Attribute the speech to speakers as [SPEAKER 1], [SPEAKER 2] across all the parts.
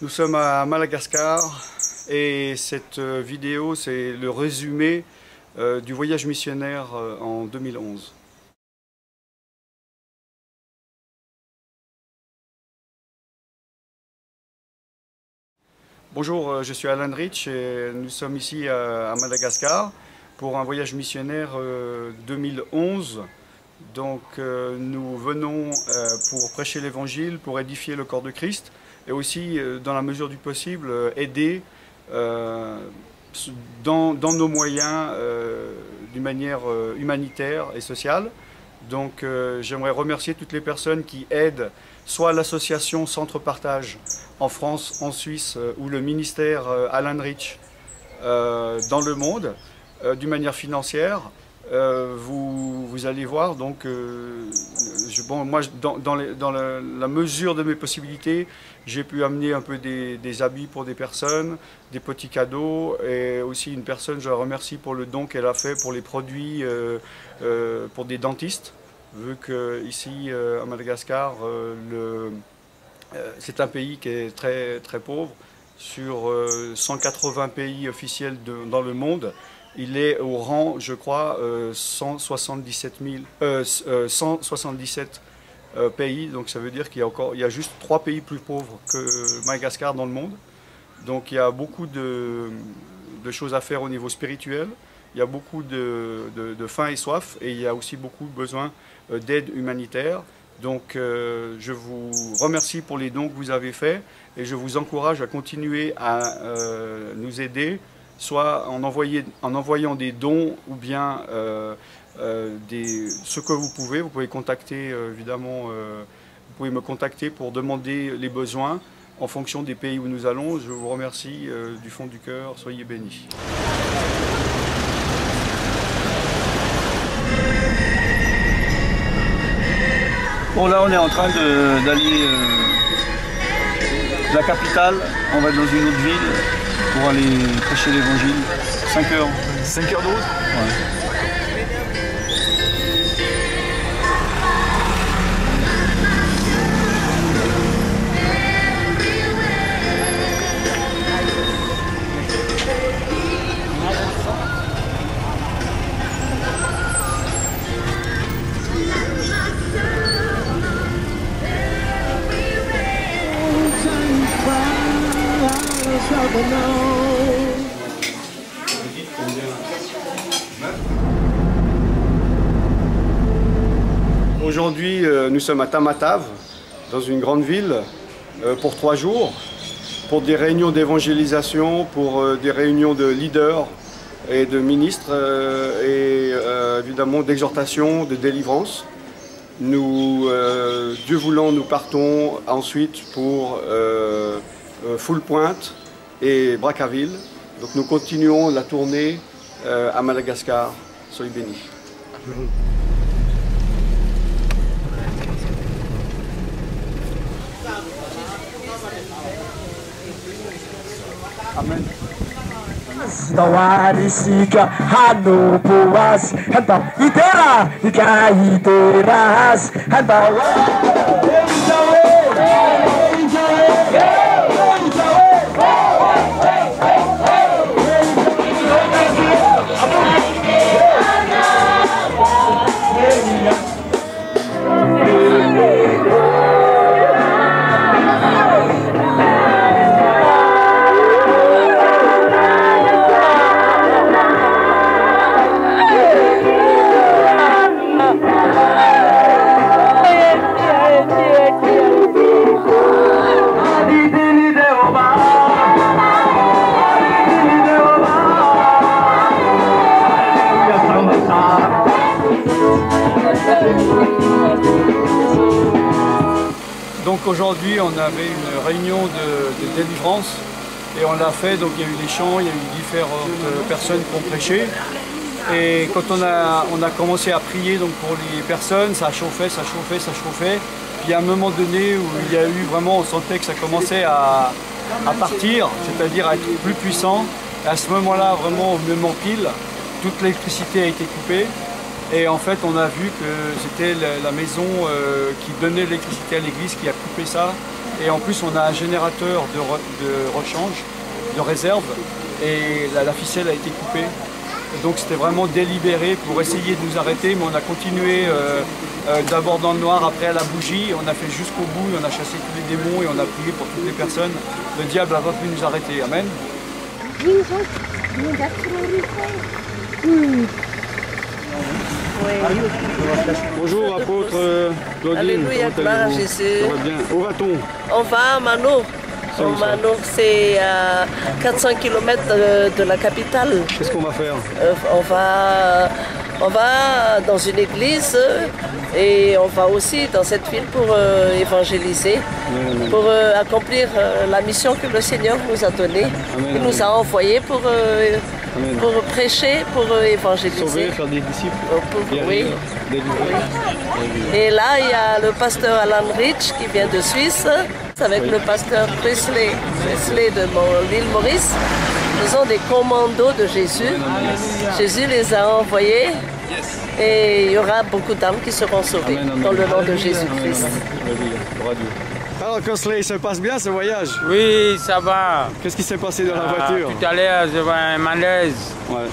[SPEAKER 1] Nous sommes à Madagascar et cette vidéo c'est le résumé du voyage missionnaire en 2011. Bonjour, je suis Alan Rich et nous sommes ici à Madagascar pour un voyage missionnaire 2011. Donc nous venons pour prêcher l'évangile, pour édifier le corps de Christ et aussi dans la mesure du possible aider dans nos moyens d'une manière humanitaire et sociale. Donc j'aimerais remercier toutes les personnes qui aident soit l'association Centre Partage en France, en Suisse ou le ministère Alan Rich dans le monde d'une manière financière. Vous allez voir, donc, moi, dans la mesure de mes possibilités, j'ai pu amener un peu des habits pour des personnes, des petits cadeaux, et aussi une personne, je la remercie pour le don qu'elle a fait pour les produits pour des dentistes, vu qu'ici à Madagascar, c'est un pays qui est très, très pauvre. Sur 180 pays officiels dans le monde, il est au rang, je crois, 177 pays. Donc ça veut dire qu'il y a juste 3 pays plus pauvres que Madagascar dans le monde. Donc il y a beaucoup de choses à faire au niveau spirituel. Il y a beaucoup de faim et soif et il y a aussi beaucoup besoin d'aide humanitaire. Donc je vous remercie pour les dons que vous avez faits et je vous encourage à continuer à nous aider, soit en envoyant des dons ou bien ce que vous pouvez contacter évidemment, vous pouvez me contacter pour demander les besoins en fonction des pays où nous allons. Je vous remercie du fond du cœur, soyez bénis.
[SPEAKER 2] Bon, là on est en train d'aller de la capitale, on va dans une autre ville pour aller prêcher l'évangile. 5 heures.
[SPEAKER 3] 5 heures de route?
[SPEAKER 2] Ouais.
[SPEAKER 1] Aujourd'hui, nous sommes à Tamatave, dans une grande ville, pour 3 jours, pour des réunions d'évangélisation, pour des réunions de leaders et de ministres, et évidemment d'exhortation, de délivrance. Dieu voulant, nous partons ensuite pour Full Point et Brazzaville. Donc nous continuons la tournée à Madagascar. Soyez bénis.
[SPEAKER 2] Amen.
[SPEAKER 4] Tawarisika hanupuas hanta itera iteras hanta
[SPEAKER 1] Donc aujourd'hui on avait une réunion de délivrance et on l'a fait, donc il y a eu des chants, il y a eu différentes personnes qui ont prêché. Et quand on a commencé à prier donc, pour les personnes, ça chauffait, ça chauffait, ça chauffait. Puis à un moment donné où il y a eu vraiment, on sentait que ça commençait à partir, c'est-à-dire à être plus puissant. Et à ce moment-là, vraiment au moment pile, toute l'électricité a été coupée. Et en fait, on a vu que c'était la maison qui donnait l'électricité à l'église qui a coupé ça. Et en plus, on a un générateur de rechange, de réserve, et la ficelle a été coupée. Donc c'était vraiment délibéré pour essayer de nous arrêter, mais on a continué d'abord dans le noir, après à la bougie, on a fait jusqu'au bout, on a chassé tous les démons et on a prié pour toutes les personnes. Le diable n'a pas pu nous arrêter. Amen. Bonjour apôtre Claudine.
[SPEAKER 3] Alléluia, gloire à Jésus.
[SPEAKER 1] Ça va bien. Où va-t-on?
[SPEAKER 3] On va à Manour. Manour, c'est à 400 km de la capitale.
[SPEAKER 1] Qu'est-ce qu'on va faire?
[SPEAKER 3] On va dans une église et on va aussi dans cette ville pour évangéliser, pour accomplir la mission que le Seigneur nous a donnée. Il nous a envoyés pour prêcher, pour évangéliser.
[SPEAKER 1] Sauver, faire des disciples.
[SPEAKER 3] Oui. Et là, il y a le pasteur Alan Rich qui vient de Suisse, avec le pasteur Presley de l'île Maurice. Nous sommes des commandos de Jésus. Jésus les a envoyés et il y aura beaucoup d'âmes qui seront sauvées dans le nom de Jésus-Christ.
[SPEAKER 1] Alors Cosley, ça passe bien ce voyage?
[SPEAKER 5] Oui, ça va.
[SPEAKER 1] Qu'est-ce qui s'est passé dans la voiture?
[SPEAKER 5] Tout à l'heure, j'avais un malaise. Ouais.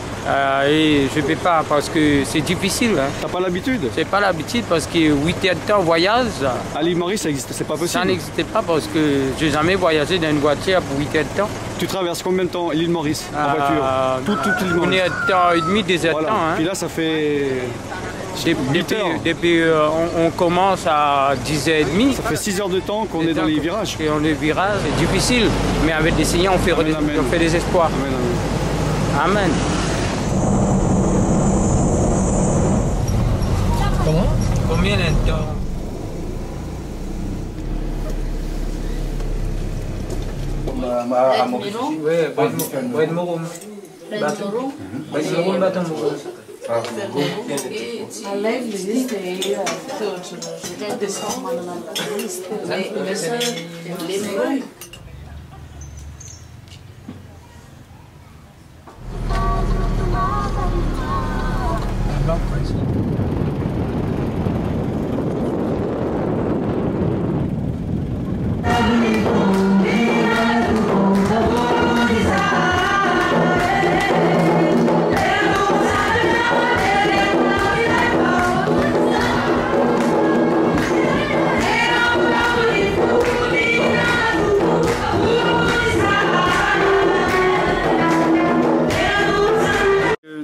[SPEAKER 5] Et je ne peux pas parce que c'est difficile. Hein.
[SPEAKER 1] T'as pas l'habitude?
[SPEAKER 5] C'est pas l'habitude parce que 8 heures de temps voyage.
[SPEAKER 1] À l'île Maurice, ça existe, c'est pas possible?
[SPEAKER 5] Ça n'existait pas parce que j'ai jamais voyagé dans une voiture pour 8 heures de temps.
[SPEAKER 1] Tu traverses combien de temps l'île Maurice en voiture? Toute l'île Maurice.
[SPEAKER 5] 1 heure de temps et demi, 2 heures de temps. Hein.
[SPEAKER 1] Puis là, ça fait...
[SPEAKER 5] Depuis on commence à 10h30.
[SPEAKER 1] Ça fait 6 heures de temps qu'on est dans les virages.
[SPEAKER 5] Et on est virage, c'est difficile. Mais avec des Seigneurs, on fait des espoirs. Amen, amen.
[SPEAKER 6] Comment?
[SPEAKER 5] Combien de temps?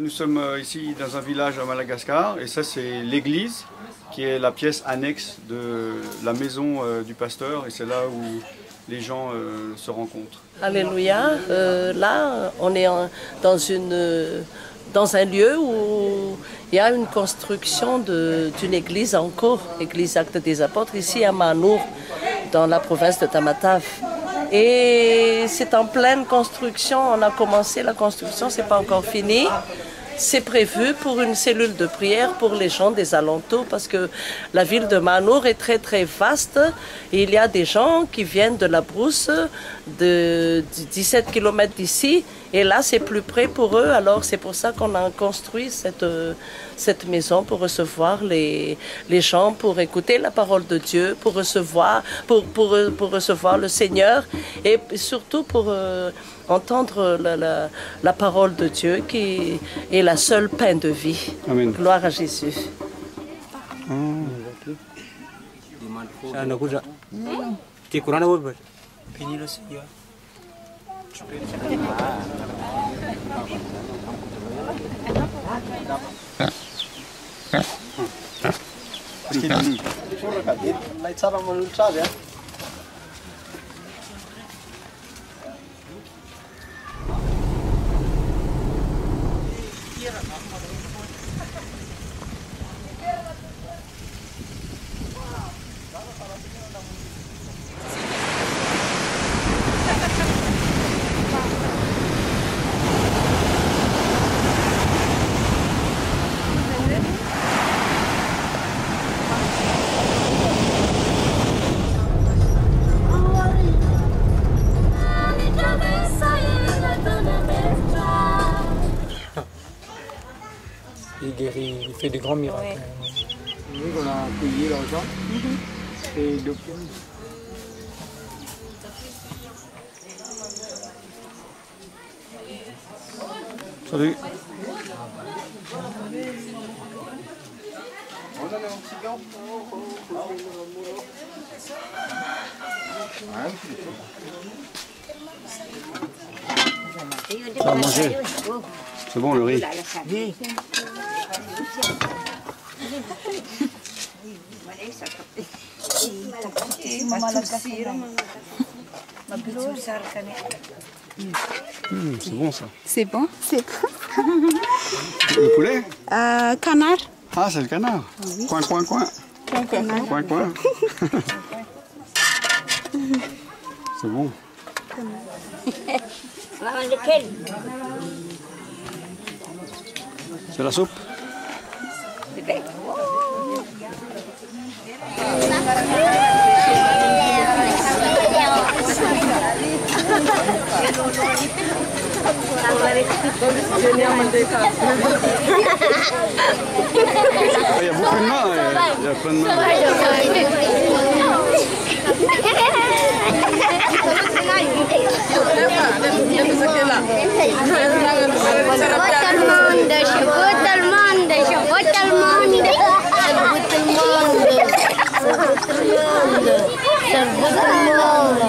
[SPEAKER 1] Nous sommes ici dans un village à Madagascar et ça c'est l'église qui est la pièce annexe de la maison du pasteur et c'est là où les gens se rencontrent.
[SPEAKER 3] Alléluia. Là, on est dans un lieu où il y a une construction d'une église en cours, église Actes des Apôtres, ici à Manour, dans la province de Tamatave. Et c'est en pleine construction, on a commencé la construction, c'est pas encore fini. C'est prévu pour une cellule de prière pour les gens des alentours parce que la ville de Manour est très très vaste et il y a des gens qui viennent de la brousse de 17 km d'ici et là c'est plus près pour eux, alors c'est pour ça qu'on a construit cette maison pour recevoir les gens, pour écouter la parole de Dieu, pour recevoir le Seigneur et surtout pour entendre la parole de Dieu qui est la seule pain de vie.
[SPEAKER 1] Amen.
[SPEAKER 3] Gloire à Jésus.
[SPEAKER 6] Il guérit, il fait des grands miracles.
[SPEAKER 5] Nous, on a payé l'argent et depuis.
[SPEAKER 2] Salut. Ça va manger. C'est bon le riz. C'est bon ça.
[SPEAKER 7] C'est bon, c'est bon.
[SPEAKER 2] Le poulet?
[SPEAKER 7] Canard.
[SPEAKER 2] Ah, c'est le canard. Oui. Coin, coin, coin. Coin, coin. C'est bon. C'est la soupe? Il y a beaucoup de mains, il y a plein de mains.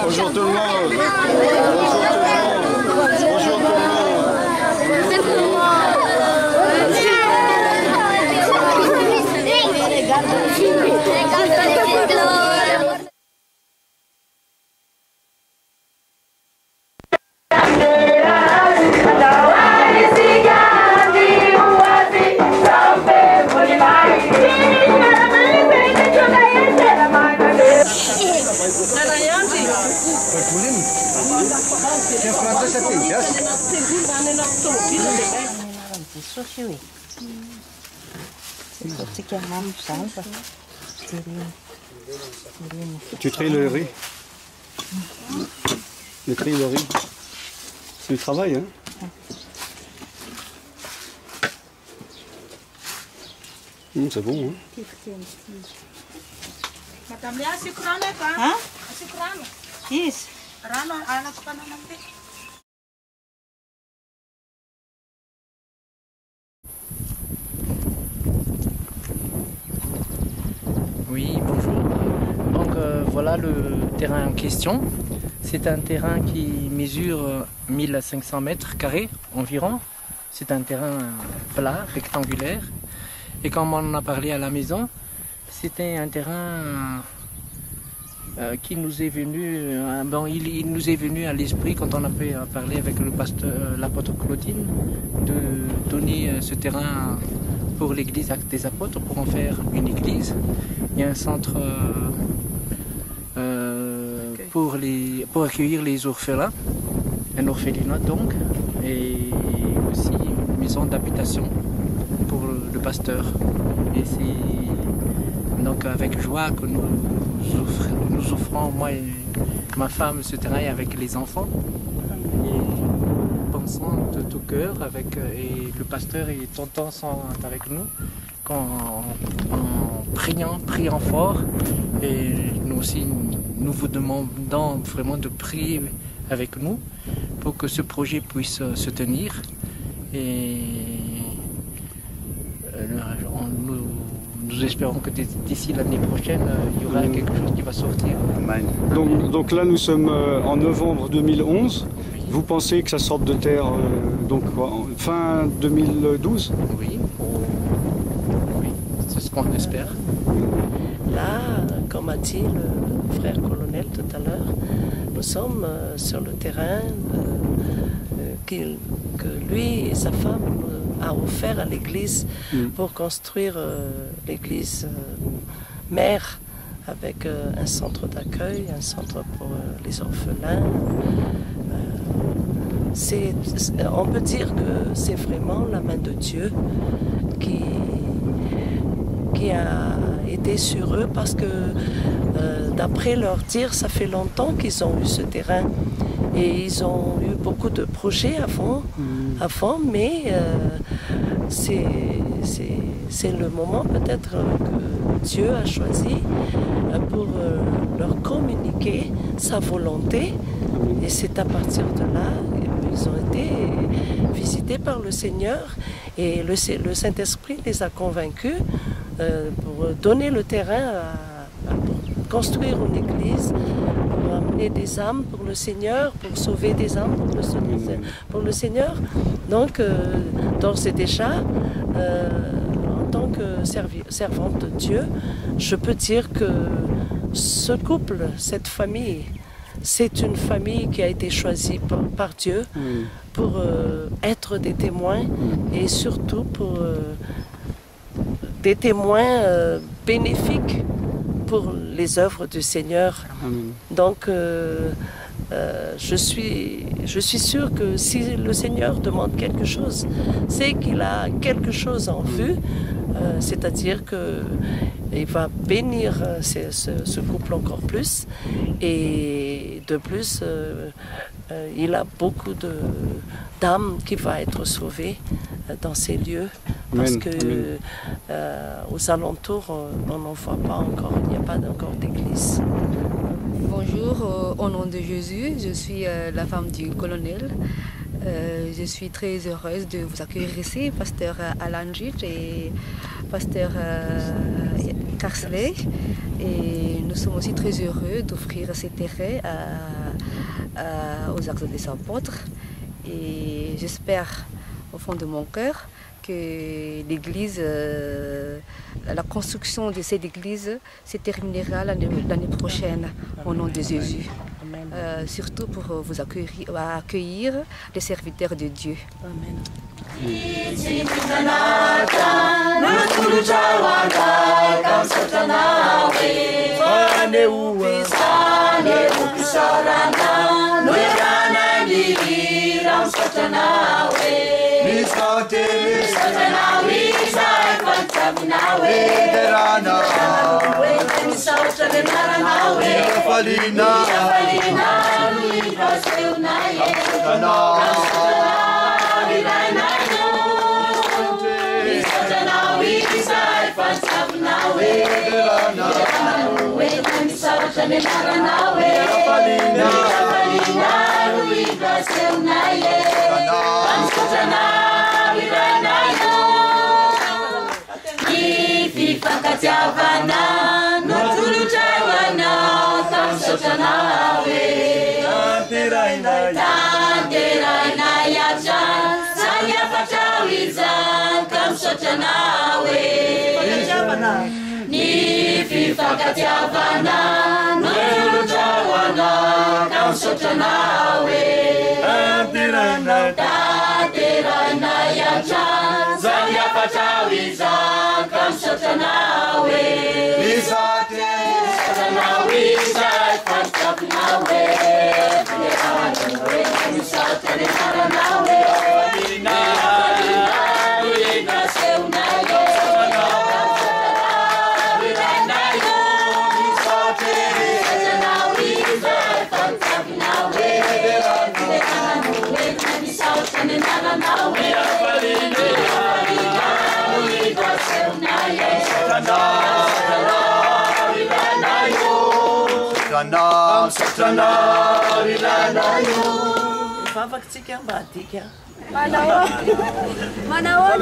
[SPEAKER 2] Bonjour tout le monde. Bonjour tout le monde. Tu tries le riz. Tu tries le riz. C'est du travail, hein? C'est bon, hein?
[SPEAKER 7] Yes.
[SPEAKER 8] Oui, bonjour. Donc voilà le terrain en question. C'est un terrain qui mesure 1500 mètres carrés environ. C'est un terrain plat, rectangulaire. Et comme on en a parlé à la maison, c'était un terrain qui nous est venu, il nous est venu à l'esprit quand on a parlé avec le pasteur, l'apôtre Claudine, de donner ce terrain pour l'église Actes des Apôtres, pour en faire une église. Il y a un centre pour accueillir les orphelins, un orphelinat donc, et aussi une maison d'habitation pour le pasteur. Et c'est donc avec joie que nous offrons, moi et ma femme, ce terrain avec les enfants. Et pensons de tout cœur, et le pasteur et tonton sont avec nous, en priant fort. Et nous aussi, nous vous demandons vraiment de prier avec nous pour que ce projet puisse se tenir. Et nous espérons que d'ici l'année prochaine, il y aura quelque chose qui va sortir.
[SPEAKER 2] Donc là, nous sommes en novembre 2011. Vous pensez que ça sorte de terre fin 2012?
[SPEAKER 8] Oui, c'est ce qu'on espère.
[SPEAKER 3] Là, comme a dit le frère colonel tout à l'heure, nous sommes sur le terrain que lui et sa femme a offert à l'église pour construire l'église mère avec un centre d'accueil, un centre pour les orphelins. On peut dire que c'est vraiment la main de Dieu qui a été sur eux, parce que d'après leur dire, ça fait longtemps qu'ils ont eu ce terrain et ils ont eu beaucoup de projets avant mais c'est le moment peut-être que Dieu a choisi pour leur communiquer sa volonté, et c'est à partir de là ils ont été visités par le Seigneur et le Saint-Esprit les a convaincus pour donner le terrain pour construire une église, pour amener des âmes pour le Seigneur, pour sauver des âmes pour le Seigneur. Donc, d'ores et déjà, en tant que servante de Dieu, je peux dire que ce couple, cette famille, c'est une famille qui a été choisie par Dieu pour être des témoins et surtout pour des témoins bénéfiques pour les œuvres du Seigneur.
[SPEAKER 1] Amen.
[SPEAKER 3] Donc, je suis sûre que si le Seigneur demande quelque chose, c'est qu'il a quelque chose en vue, c'est-à-dire qu'il va bénir ce couple encore plus. Et de plus, il a beaucoup d'âmes qui vont être sauvées dans ces lieux, parce que aux alentours, on n'en voit pas encore, il n'y a pas encore d'église.
[SPEAKER 9] Bonjour, au nom de Jésus, je suis la femme du colonel. Je suis très heureuse de vous accueillir ici, pasteur Alan Git et pasteur Carsley. Et nous sommes aussi très heureux d'offrir ces terrains aux Actes des Apôtres. Et j'espère au fond de mon cœur que l'église, la construction de cette église se terminera l'année prochaine au nom de Jésus. Surtout pour vous accueillir les serviteurs de Dieu. Amen.
[SPEAKER 4] Manahon.